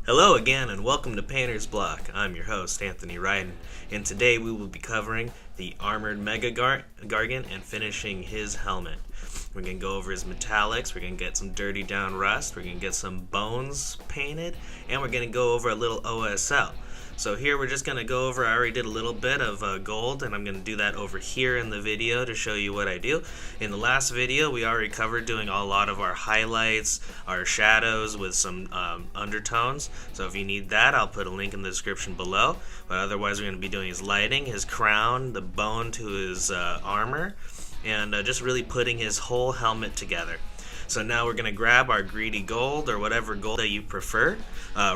Hello again and welcome to PaintersBlock. I'm your host, Anthony Ryden, and today we will be covering the Armored Mega Gargant and finishing his helmet. We're going to go over his metallics, we're going to get some Dirtydown Rust, we're going to get some bones painted, and we're going to go over a little OSL. So here we're just going to go over, I already did a little bit of gold, and I'm going to do that over here in the video to show you what I do. In the last video, we already covered doing a lot of our highlights, our shadows with some undertones. So if you need that, I'll put a link in the description below. But otherwise, we're going to be doing his lighting, his crown, the bone to his armor, and just really putting his whole helmet together. So now we're going to grab our greedy gold, or whatever gold that you prefer.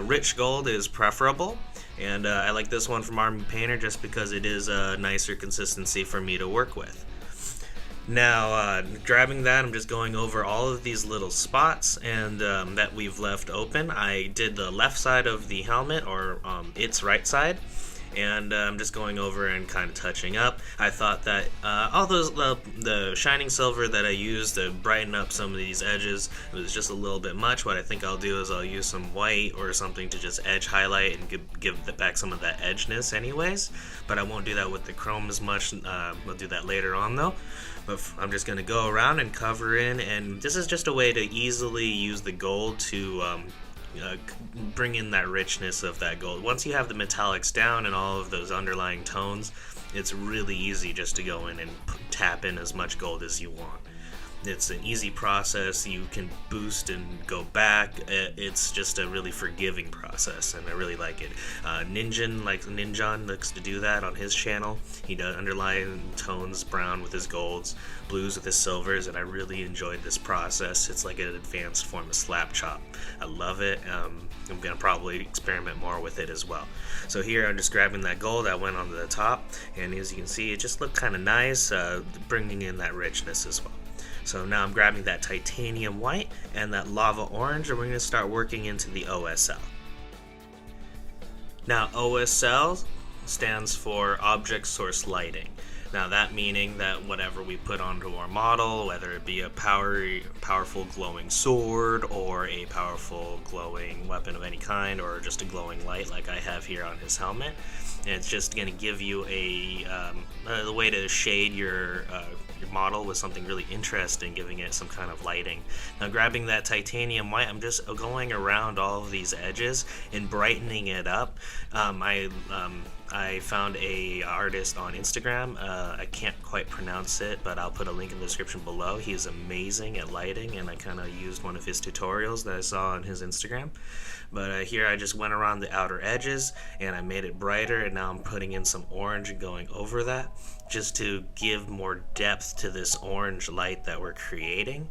Rich gold is preferable. And I like this one from Army Painter just because it is a nicer consistency for me to work with. Now, grabbing that, I'm just going over all of these little spots and that we've left open. I did the left side of the helmet, or its right side, and I'm just going over and kind of touching up. I thought that all those the shining silver that I used to brighten up some of these edges was just a little bit much. What I think I'll do is I'll use some white or something to just edge highlight and give back some of that edgeness anyways, but I won't do that with the chrome as much. We'll do that later on though. But I'm just going to go around and cover in, and this is just a way to easily use the gold to bring in that richness of that gold. Once you have the metallics down and all of those underlying tones, it's really easy just to go in and tap in as much gold as you want. It's an easy process. You can boost and go back. It's just a really forgiving process, and I really like it. Ninjan likes to do that on his channel. He does underlying tones brown with his golds, blues with his silvers, and I really enjoyed this process. It's like an advanced form of slap chop. I love it. I'm going to probably experiment more with it as well. So here I'm just grabbing that gold that went onto the top, and as you can see, it just looked kind of nice, bringing in that richness as well. So now I'm grabbing that titanium white and that lava orange, and we're going to start working into the OSL. Now OSL stands for Object Source Lighting. Now that meaning that whatever we put onto our model, whether it be a powerful glowing sword or a powerful glowing weapon of any kind, or just a glowing light like I have here on his helmet, and it's just going to give you a way to shade your model with something really interesting, giving it some kind of lighting. Now grabbing that titanium white, I'm just going around all of these edges and brightening it up. I found a artist on Instagram. I can't quite pronounce it, but I'll put a link in the description below. He's amazing at lighting, and I kind of used one of his tutorials that I saw on his Instagram. But here I just went around the outer edges and I made it brighter, and now I'm putting in some orange and going over that just to give more depth to this orange light that we're creating.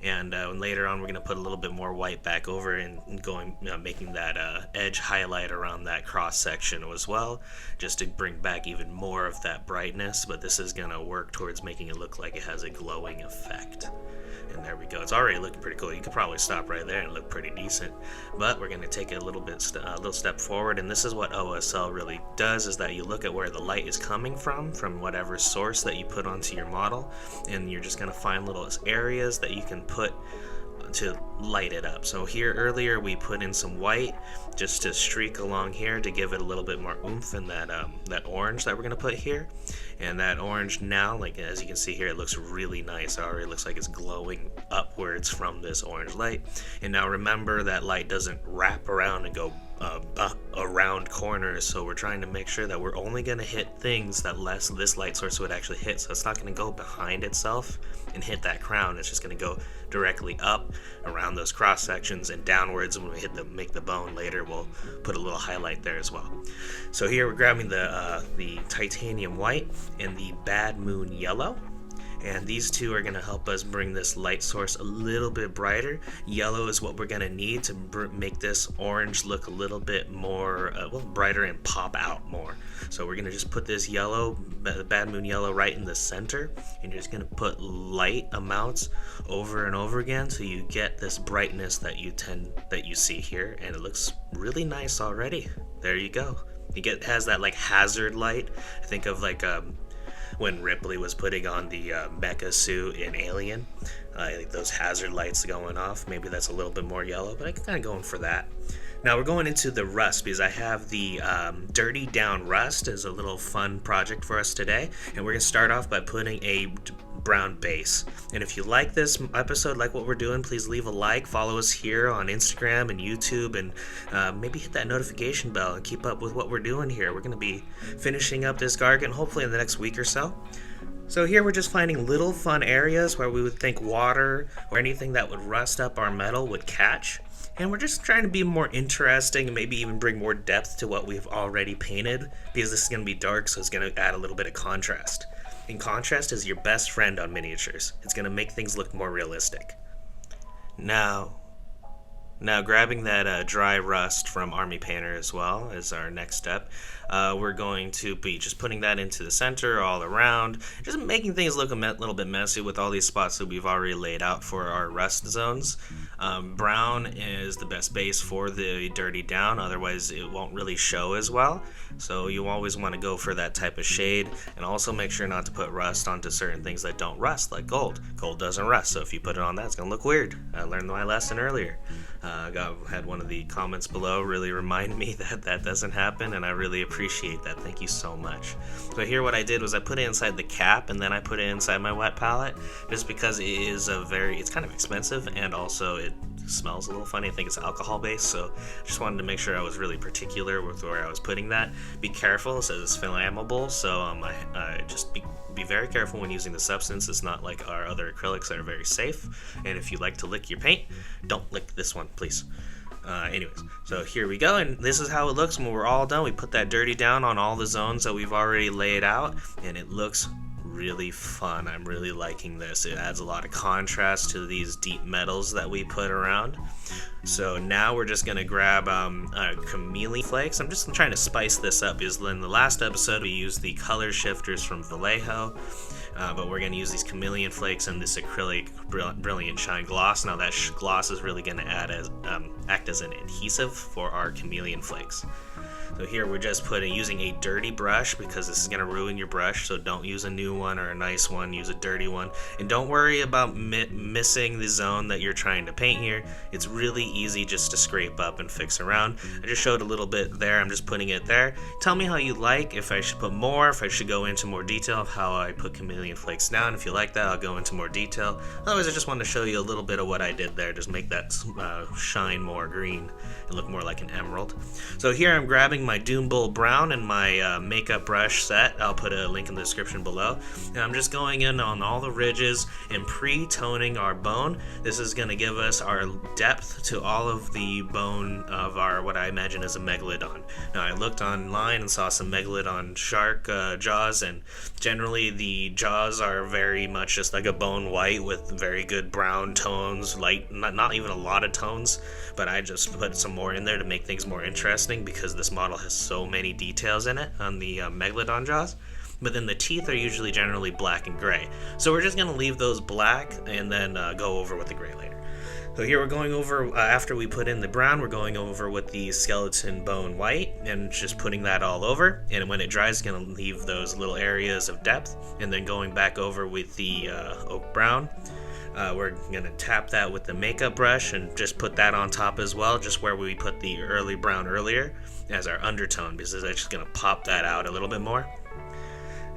And later on we're going to put a little bit more white back over and making that edge highlight around that cross section as well, just to bring back even more of that brightness. But this is going to work towards making it look like it has a glowing effect. And there we go. It's already looking pretty cool. You could probably stop right there and look pretty decent. But we're going to take it a little step forward, and this is what OSL really does, is that you look at where the light is coming from whatever source that you put onto your model, and you're just going to find little areas that you can put to light it up. So here earlier we put in some white just to streak along here to give it a little bit more oomph in that orange that we're gonna put here. And that orange now, like as you can see here, it looks really nice. It already looks like it's glowing upwards from this orange light. And now remember, that light doesn't wrap around and go around corners, so we're trying to make sure that we're only going to hit things that this light source would actually hit. So it's not going to go behind itself and hit that crown. It's just going to go directly up around those cross sections and downwards. When we make the bone later, we'll put a little highlight there as well. So here we're grabbing the titanium white and the bad moon yellow, and these two are going to help us bring this light source a little bit brighter. Yellow is what we're going to need to make this orange look a little bit more brighter and pop out more. So we're going to just put this yellow, the bad moon yellow, right in the center, and you're just going to put light amounts over and over again so you get this brightness that you see here, and it looks really nice already. There you go. It has that like hazard light. I think of like when Ripley was putting on the mecha suit in Alien. Like those hazard lights going off. Maybe that's a little bit more yellow, but I'm kind of going for that. Now we're going into the rust because I have the Dirtydown Rust as a little fun project for us today, and we're going to start off by putting a brown base. And if you like this episode, like what we're doing, please leave a like, follow us here on Instagram and YouTube, and maybe hit that notification bell and keep up with what we're doing here. We're going to be finishing up this Gargant hopefully in the next week or so. So here we're just finding little fun areas where we would think water or anything that would rust up our metal would catch. And we're just trying to be more interesting and maybe even bring more depth to what we've already painted, because this is going to be dark, so it's going to add a little bit of contrast. And contrast is your best friend on miniatures. It's going to make things look more realistic. Now grabbing that dry rust from Army Painter as well as our next step, we're going to be just putting that into the center all around, just making things look a little bit messy with all these spots that we've already laid out for our rust zones. Brown is the best base for the dirty down, otherwise it won't really show as well. So you always want to go for that type of shade, and also make sure not to put rust onto certain things that don't rust, like gold. Gold doesn't rust, so if you put it on that, it's going to look weird. I learned my lesson earlier. Had one of the comments below really remind me that doesn't happen, and I really appreciate that. Thank you so much. So here what I did was I put it inside the cap, and then I put it inside my wet palette, just because it is it's kind of expensive, and also it smells a little funny. I think it's alcohol based, so I just wanted to make sure I was really particular with where I was putting that. Be careful, it says it's flammable, so I just be very careful when using the substance. It's not like our other acrylics that are very safe, and if you like to lick your paint, don't lick this one, please. Anyways, so here we go, and this is how it looks when we're all done. We put that dirty down on all the zones that we've already laid out, and it looks really fun. I'm really liking this. It adds a lot of contrast to these deep metals that we put around. So now we're just gonna grab Chameleon flakes. I'm just trying to spice this up, because in the last episode we used the color shifters from Vallejo, but we're gonna use these Chameleon flakes and this acrylic brilliant shine gloss. Now that gloss is really gonna act as an adhesive for our Chameleon flakes. So here we're just using a dirty brush, because this is going to ruin your brush, so don't use a new one or a nice one, use a dirty one. And don't worry about missing the zone that you're trying to paint here. It's really easy just to scrape up and fix around. I just showed a little bit there, I'm just putting it there. Tell me how you like, if I should put more, if I should go into more detail of how I put Chameleon flakes down. If you like that, I'll go into more detail. Otherwise, I just wanted to show you a little bit of what I did there, just make that shine more green and look more like an emerald. So here I'm grabbing my Doom Bull Brown and my makeup brush set. I'll put a link in the description below. And I'm just going in on all the ridges and pre-toning our bone. This is going to give us our depth to all of the bone of our, what I imagine is a megalodon. Now I looked online and saw some megalodon shark jaws, and generally the jaws are very much just like a bone white with very good brown tones, light, not even a lot of tones, but I just put some more in there to make things more interesting, because this model has so many details in it on the megalodon jaws. But then the teeth are usually generally black and gray, so we're just going to leave those black and then go over with the gray later. So here we're going over, after we put in the brown, we're going over with the skeleton bone white and just putting that all over, and when it dries it's going to leave those little areas of depth, and then going back over with the oak brown. We're going to tap that with the makeup brush and just put that on top as well, just where we put the early brown earlier as our undertone, because it's just going to pop that out a little bit more.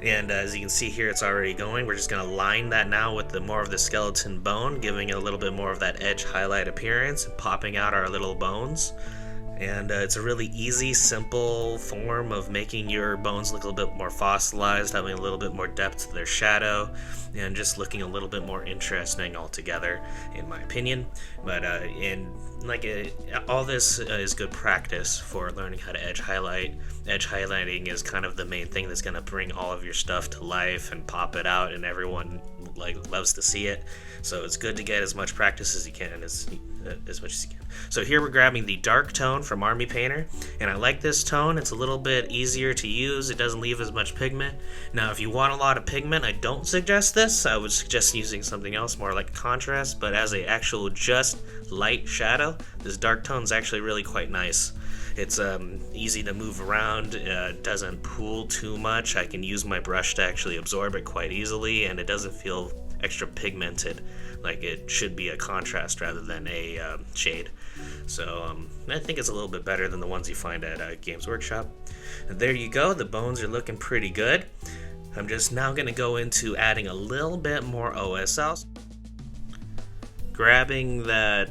And as you can see here, it's already going. We're just going to line that now with more of the skeleton bone, giving it a little bit more of that edge highlight appearance and popping out our little bones. And it's a really easy, simple form of making your bones look a little bit more fossilized, having a little bit more depth to their shadow, and just looking a little bit more interesting altogether, in my opinion. But all this is good practice for learning how to edge highlight. Edge highlighting is kind of the main thing that's going to bring all of your stuff to life and pop it out, and everyone loves to see it. So it's good to get as much practice as you can, as much as you can. So here we're grabbing the dark tone from Army Painter, and I like this tone. It's a little bit easier to use. It doesn't leave as much pigment. Now if you want a lot of pigment, I don't suggest this. I would suggest using something else more like contrast, but as a actual just light shadow, this dark tone is actually really quite nice. It's easy to move around, doesn't pool too much. I can use my brush to actually absorb it quite easily, and it doesn't feel extra pigmented, like it should be a contrast rather than a shade. So I think it's a little bit better than the ones you find at Games Workshop. And there you go, the bones are looking pretty good. I'm just now going to go into adding a little bit more OSL. Grabbing that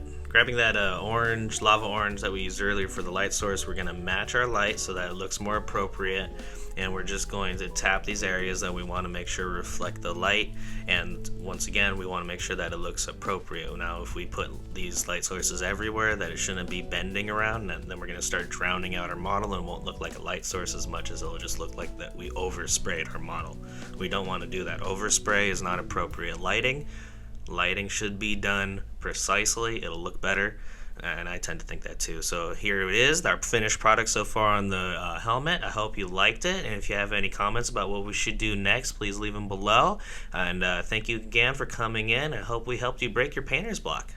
orange, lava orange that we used earlier for the light source, we're going to match our light so that it looks more appropriate, and we're just going to tap these areas that we want to make sure reflect the light, and once again we want to make sure that it looks appropriate. Now if we put these light sources everywhere, that it shouldn't be bending around, and then we're going to start drowning out our model and it won't look like a light source as much as it'll just look like that we oversprayed our model. We don't want to do that. Overspray is not appropriate lighting. Lighting should be done precisely, it'll look better, and I tend to think that too. So here it is, our finished product so far on the helmet. I hope you liked it, and if you have any comments about what we should do next, please leave them below. And thank you again for coming in. I hope we helped you break your painter's block.